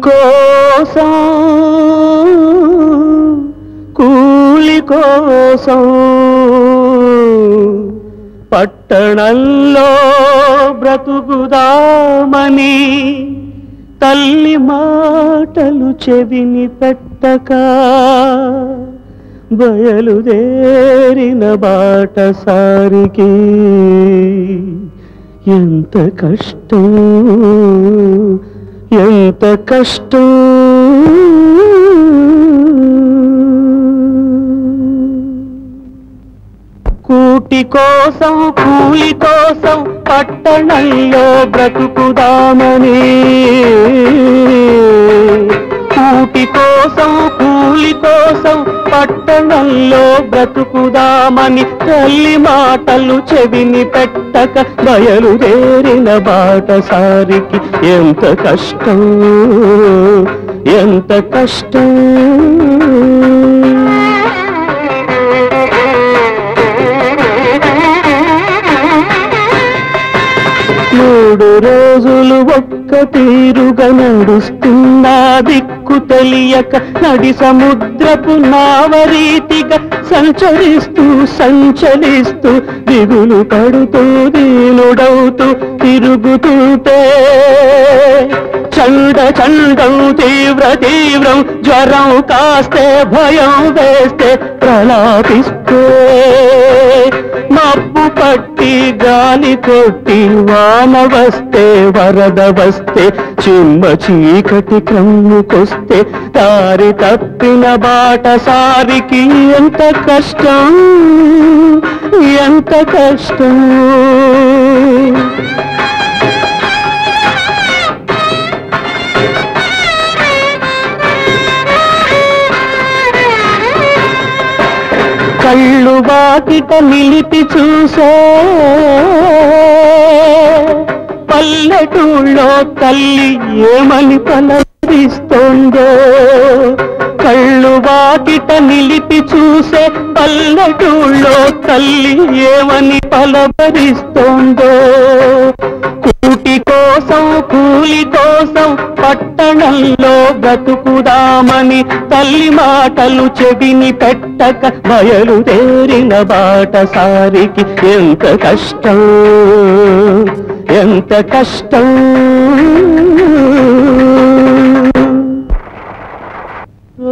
కోసం కూలి కోసం పట్టణంలో బ్రతుకుదామని తల్లి మాటలు చెవిని పెట్టక బయలుదేరిన బాటసారికి ఎంత కష్టం ఎంత కష్టం. కూటి కోసం కూలి కోసం పట్టణంలో బ్రతుకుదామని కూటి కోసం కూలి కోసం పట్టణంలో బ్రతుకుదామని తల్లి మాటలు చెవిని పెట్టక బయలుదేరిన బాటసారికి ఎంత కష్టం ఎంత కష్టం. మూడు రోజులు ఒక్క తీరుగా నడుస్తున్నా దిక్కు తెలియక నడి సముద్రపు నావరీతిగా సంచరిస్తూ సంచలిస్తూ దిగులు పడుతూ దీనుడవుతూ తిరుగుతుంటే చండ చండం తీవ్ర తీవ్రం జ్వరం కాస్తే భయం వేస్తే ప్రలాపిస్తే మబ్బు పట్టి గాలి కొట్టి వాన వస్తే వరద వస్తే చిమ్మ చీకటి క్రమ్ముకొస్తే దారి తప్పిన బాటసారికి ఎంత కష్టం ఎంత కష్టం. కళ్ళు వాకిట నిలిపి చూసే పల్లెటూళ్ళో తల్లి ఏమని పలకరిస్తోందో కళ్ళు వాకిట నిలిపి చూసే పల్లెటూళ్ళో తల్లి ఏమని పలకరిస్తోందో కూటి కోసం కూలి కోసం పట్టణంలో బ్రతుకుదామని తల్లి మాటలు చెవిని పెట్టక బయలుదేరిన బాటసారికి ఎంత కష్టం ఎంత కష్టం. ఓ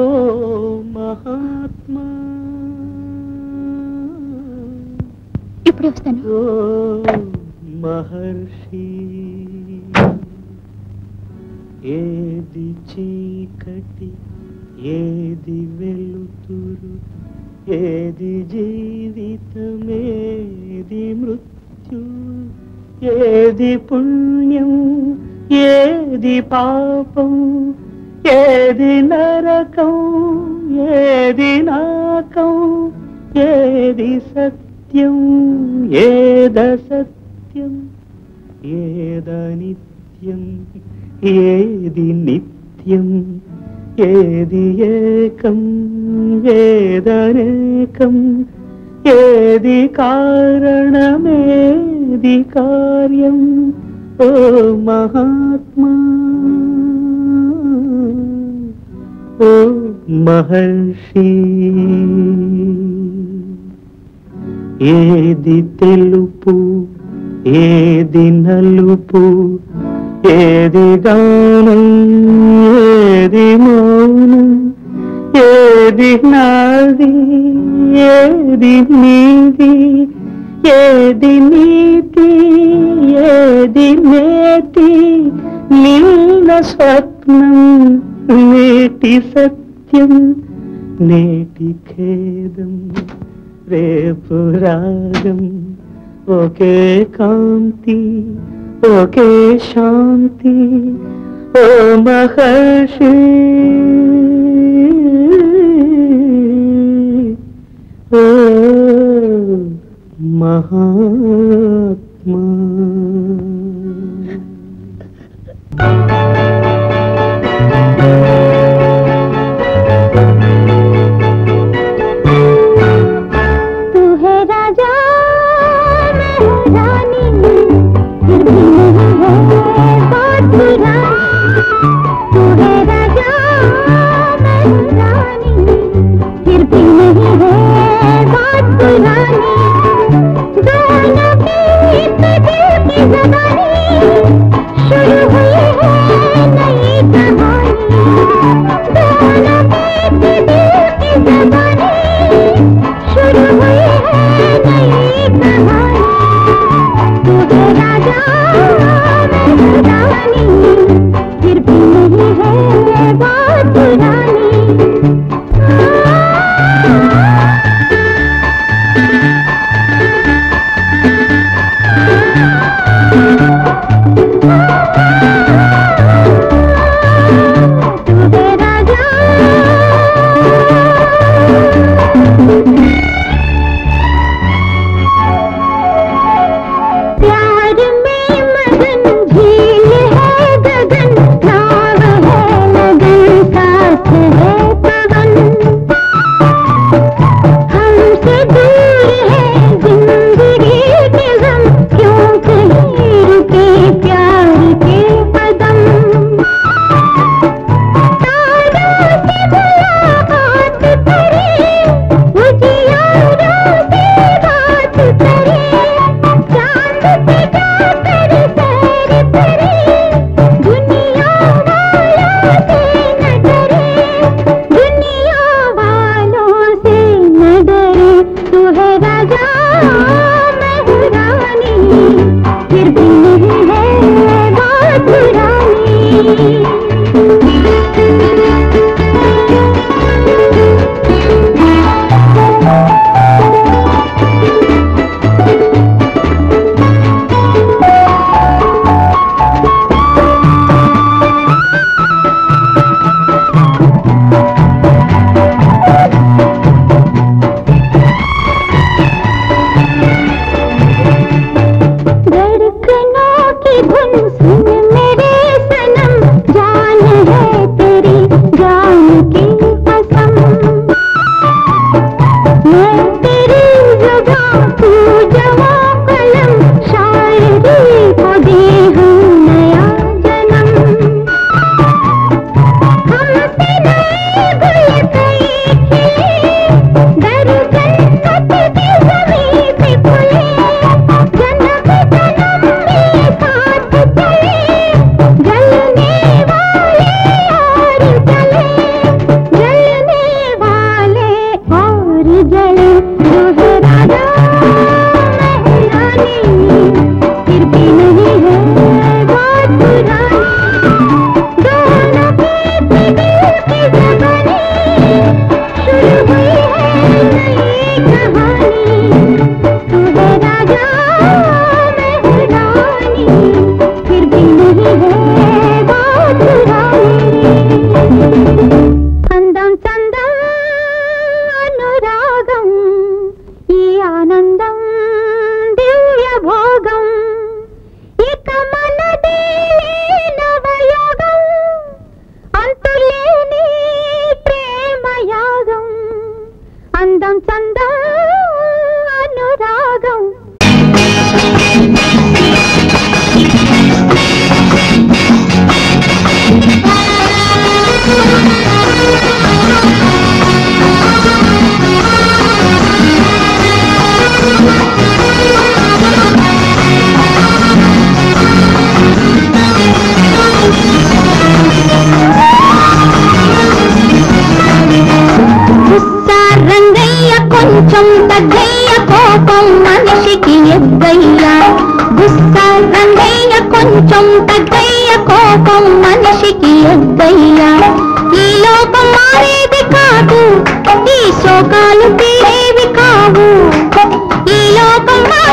మహాత్మా ఇప్పుడు వస్తాను. ఓ మహర్షి ఏది చీకటి ఏది వెలుతురు ఏది జీవితమేది మృత్యు ఏది పుణ్యం ఏది పాపం ఏది నరకం ఏది నాకం ఏది సత్యం ఏదసత్యం ఏదనిత్యం ఏది నిత్యం ఏది ఏకం ఏదనేకం ఏది కారణమేది కార్యం. ఓ మహాత్మా ఓ మహర్షి ఏది తెలుపు ఏది నలుపు ఏది గానం ఏది మౌనం ఏది నాది ఏది నీది ఏది నీతి ఏది నేతి నిన్న స్వప్నం నేటి సత్యం నేటి ఖేదం రేపు రాగం ఒకే కాంతి ఒకే శాంతి. ఓ మహర్షి ఓ మహాత్మా. तू है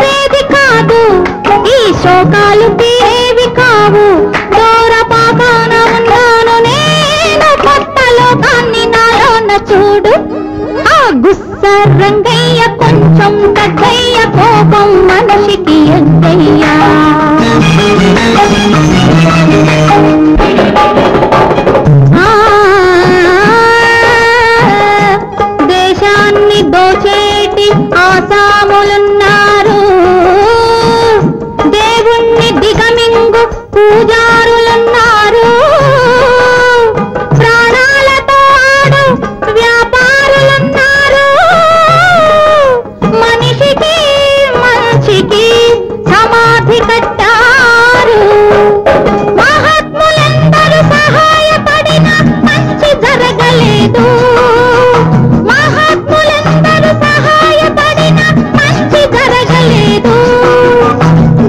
మారేది కాదు ఈ శోకాలు తీరేవి కావు దూరపాకాన ఉన్నాను నేను కొత్త లోకాన్ని నాలోన చూడు ఆ గుస్స రంగయ్య కొంచెం దగ్గయ్య కోపం మనిషికి ఎద్దయ్యా దేశాన్ని దోచేటి ఆసాములున్నారు దేవుణ్ణి దిగమింగు పూజారులున్నారు ప్రాణాలతో ఆడు వ్యాపారులున్నారు మనిషికి మంచికి సమాధి కట్టారు మహాత్ములందరూ సహాయపడిన మంచి జరగలేదు మహాత్ములందరూ సహాయపడిన మంచి జరగలేదు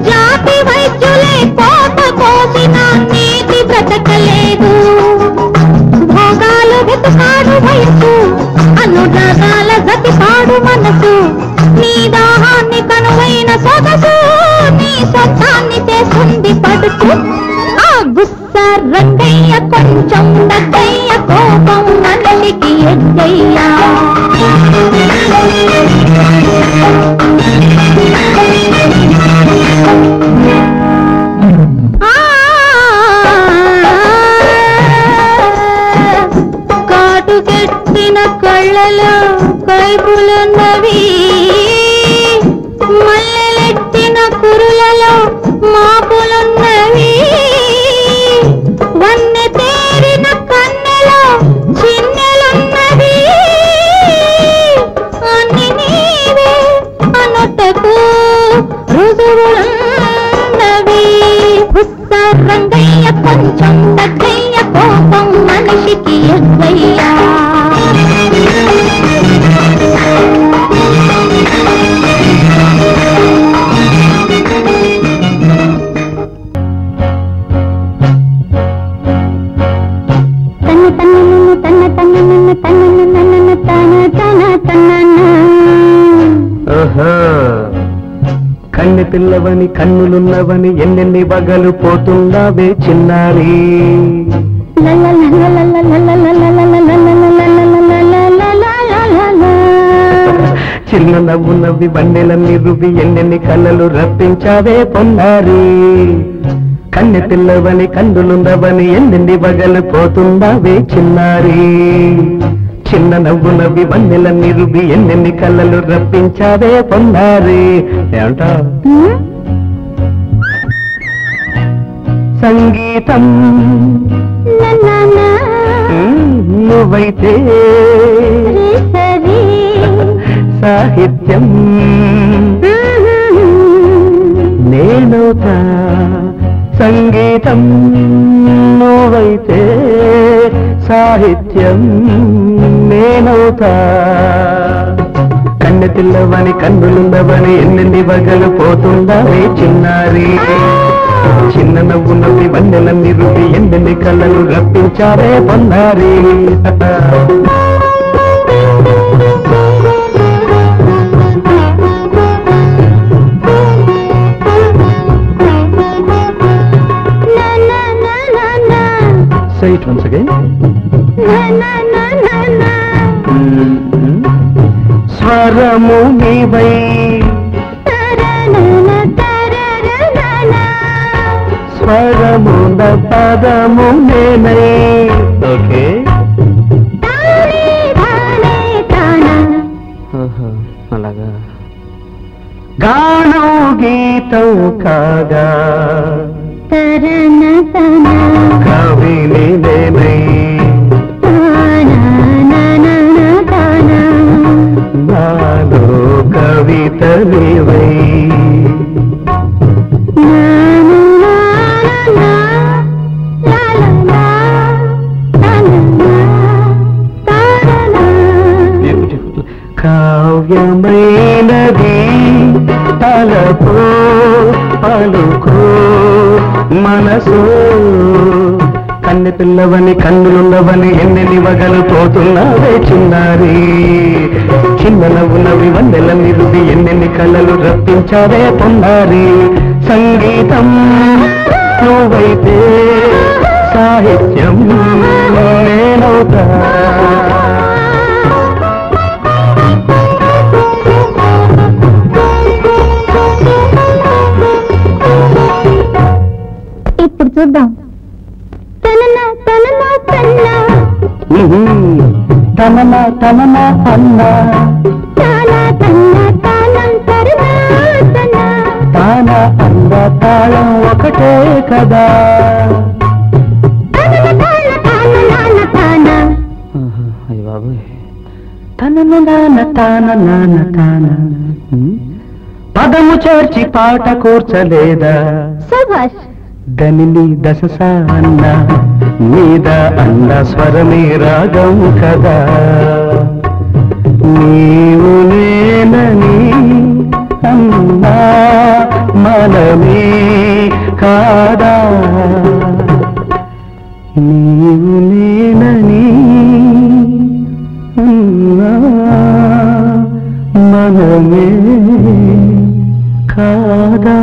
జాతి వైద్యులే కోట కోసిన నీతి బ్రతకలేదు భోగాలు వెతుకాడు వయసు అనురాగాల జతిపాడు మనసు నీ దాహాన్ని కనువైన సొగసు నీ సొంతాన్ని చేస్తుంది పడుచు ఆ గుస్స రంగయ్య కొంచెం దగ్గయ్య కోపం మనిషికి ఎద్దయ్యా కాటుకెట్టిన కళ్ళలో కైపులున్నవి మల్లెలెట్టిన కురులలో మాపులున్నవి వన్నె తేరిన కన్నెలో చిన్నెలున్నవి అన్ని నీవే అనుటకు రుజువులున్నవి గుస్స రంగయ్య కొంచెం దగ్గయ్య కోపం మనిషికి ఎద్దయ్యా కన్నె పిల్లవని కన్నులున్నవని ఎన్నెన్ని వగలు పోతుందావే చిన్నారి చిన్న నవ్వు నవ్వి బండెలన్నీ రువి ఎన్నెన్ని కళ్ళలు రప్పించావే పొన్నారి కన్నె పిల్లవని కన్నులున్నవని ఎన్నెన్ని వగలు పోతుందావే చిన్నారి చిన్న నవ్వు నవ్వి బండెలన్నీ రువి ఎన్నెన్ని కళ్ళలు రప్పించావే పొన్నారి ఏమంటా సంగీతం నువ్వైతే సాహిత్యం నేనవుతా సంగీతం నువ్వైతే సాహిత్యం నేనవుతా కన్నె పిల్లవని కన్నులున్నవని ఎన్నెన్ని వగలు పోతుందావే చిన్నారి చిన్న నవ్వు నవ్వి బండెలన్నీ రువి ఎన్నెన్ని కళ్ళలు రప్పించారే పొన్నారి Say it once again. స్వరము నీవై స్వరముంద పదము నేనై ఓకే అలాగా గానం గీతం కాగా కవిని నేనై నాలో కవిత నీవై కావ్యమైనది తలపో పలుకో మనసు కన్నె పిల్లవని కన్నులున్నవని ఎన్నెన్ని వగలు పోతున్నావే చిన్నారి చిన్న నవ్వునవి వందెల నిరుది ఎన్నెన్ని కళలు రప్పించారే పొందారి సంగీతం నువ్వైతే సాహిత్యం నేనవుతా ఇప్పుడు చూద్దాం తననా తననా తన్నా తననా తననా అన్నా తానా తన్నా తానం తరునా తన్నా తానా అన్న తాళం ఒకటే కదా తనన తాన తాన నాన తానా అయ్య బాబు తనను నాన్న తాన నాన్న తాన పదము చేర్చి పాట కూర్చలేదా సుభాష్ దనిని దశస అన్న మీద అన్న స్వరమే రాగం కదా నీవు నేనని అన్నా మనమే కాదా నీవు నేనని అన్నా మనమే కాదా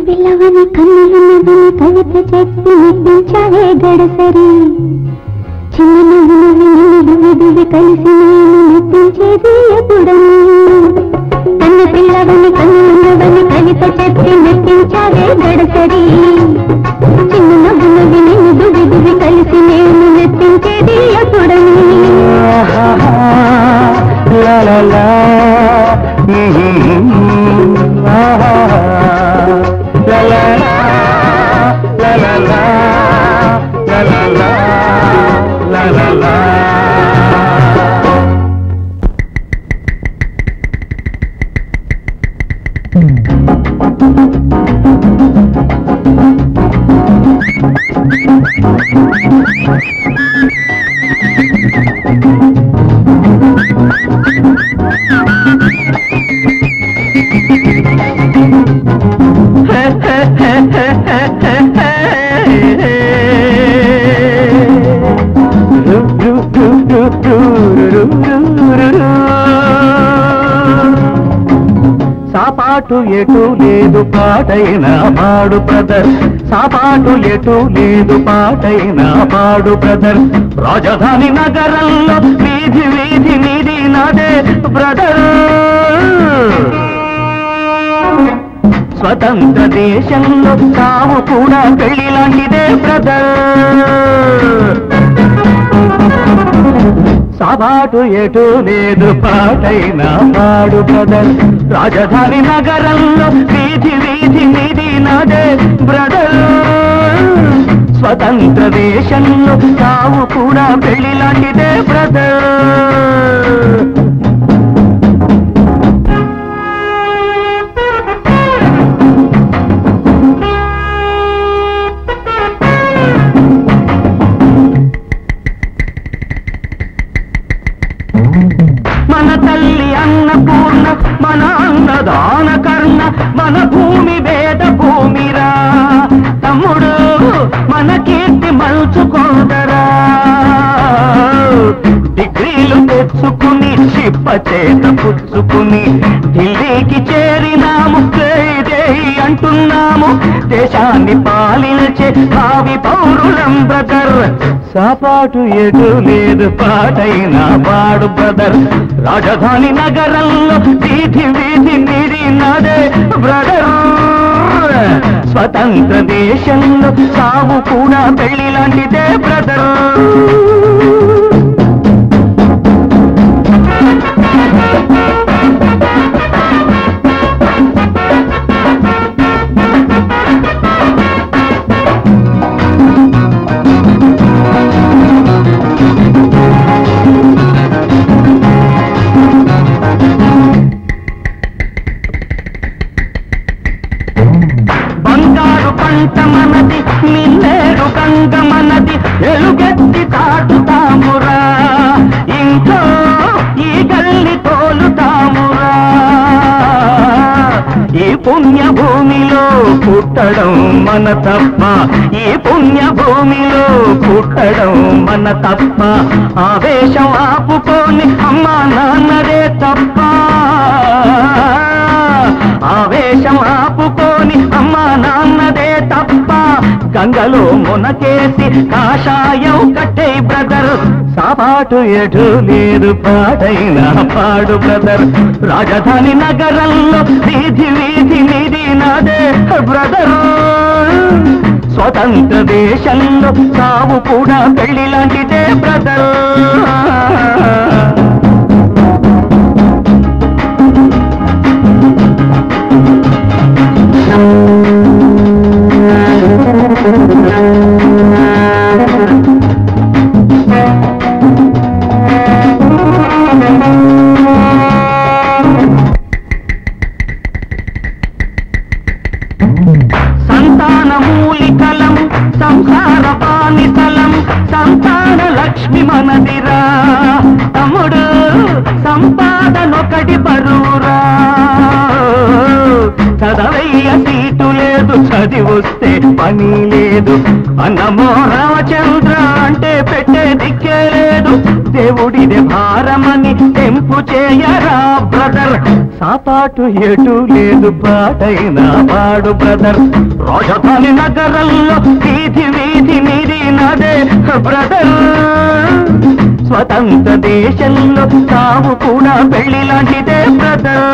పిల్లవని కన్నులున్నదని కవిత చెప్పి నిద్రించావే గడసరి చిన్న నవ్వునవి నిలువిదివి కలిసి నేను నిద్రించేది ఎప్పుడని కన్న పిల్లవని కన్నులున్నవని కవిత చెప్పి నిద్రించావే గడసరి చిన్న నవ్వునవి నిలువిదివి కలిసి నేను నిద్రించేది ఎప్పుడని సాపాటు ఎటు లేదు పాటైనా పాడు బ్రదర్ సాపాటు ఎటు లేదు పాటైనా పాడు బ్రదర్ రాజధాని నగరంలో వీధి వీధి నీది నాదే బ్రదర్ స్వతంత్ర దేశంలో తాము కూడా పెళ్లి లాంటిదే బ్రదర్ సాబాటు ఎటు లేదు పాటైనా పాడు బ్రదర్ రాజధాని నగరంలో వీధి వీధి నీది నాదే బ్రదర్ స్వతంత్ర దేశంలో తాము కూడా పెళ్లి లాంటిదే బ్రదర్ మన తల్లి అన్నపూర్ణ మన అన్నదాన కర్ణ మన భూమి వేద భూమిరా తమ్ముడు మన కీర్తి మలుచుకోదరా డిగ్రీలు తెచ్చుకుని చిప్ప చేత పుచ్చుకుని ఢిల్లీకి చేరిన అంటున్నాము దేశాన్ని పాలించే భావి పౌరులం బ్రదర్ సాపాటు ఎటు లేదు పాటైనా పాడు బ్రదర్ రాజధాని నగరంలో వీధి వీధి నీది నాదే బ్రదర్ స్వతంత్ర దేశంలో సాగు కూడా పెళ్లి లాంటిదే బ్రదర్ బంగారు పంట మనది నిన్నేరు గంగ మనది ఎలుగెత్తి తాటుతామురా ఇంట్లో ఈ గల్లి తోలుతామురా ఈ పుణ్యభూమిలో పుట్టడం మన తప్ప ఈ పుణ్యభూమిలో పుట్టడం మన తప్ప ఆవేశం ఆపుకొని అమ్మా నాన్నదే తప్ప ఆవేశం ఆపుకొని అమ్మా నాన్నదే తప్ప గంగలో మునకేసి కాషాయం కట్టే బ్రదర్ సాపాటు ఎటు లేదు పాటైనా పాడు బ్రదర్ రాజధాని నగరంలో వీధి వీధి నీది నాదే బ్రదర్ స్వతంత్ర దేశంలో సావు కూడా పెళ్లి లాంటిదే బ్రదర్ సంతాన మూలికలం సంసార పానితలం సంతాన లక్ష్మి మనదిరా తమ్ముడు సంపాదనొకటి బరువురా చదవయ్య సీటు లేదు చదివొస్తే పని లేదు అన్నమో రామచంద్ర అంటే పెట్టే దిక్కే లేదు దేవుడిదే భారమని తెంపు చేయరా బ్రదర్ సాపాటు ఎటు లేదు పాటైనా పాడు బ్రదర్ రాజధాని నగరంలో వీధి వీధి నీది నాదే బ్రదర్ స్వతంత్ర దేశంలో సాగు కూడా పెళ్లి లాంటిదే బ్రదర్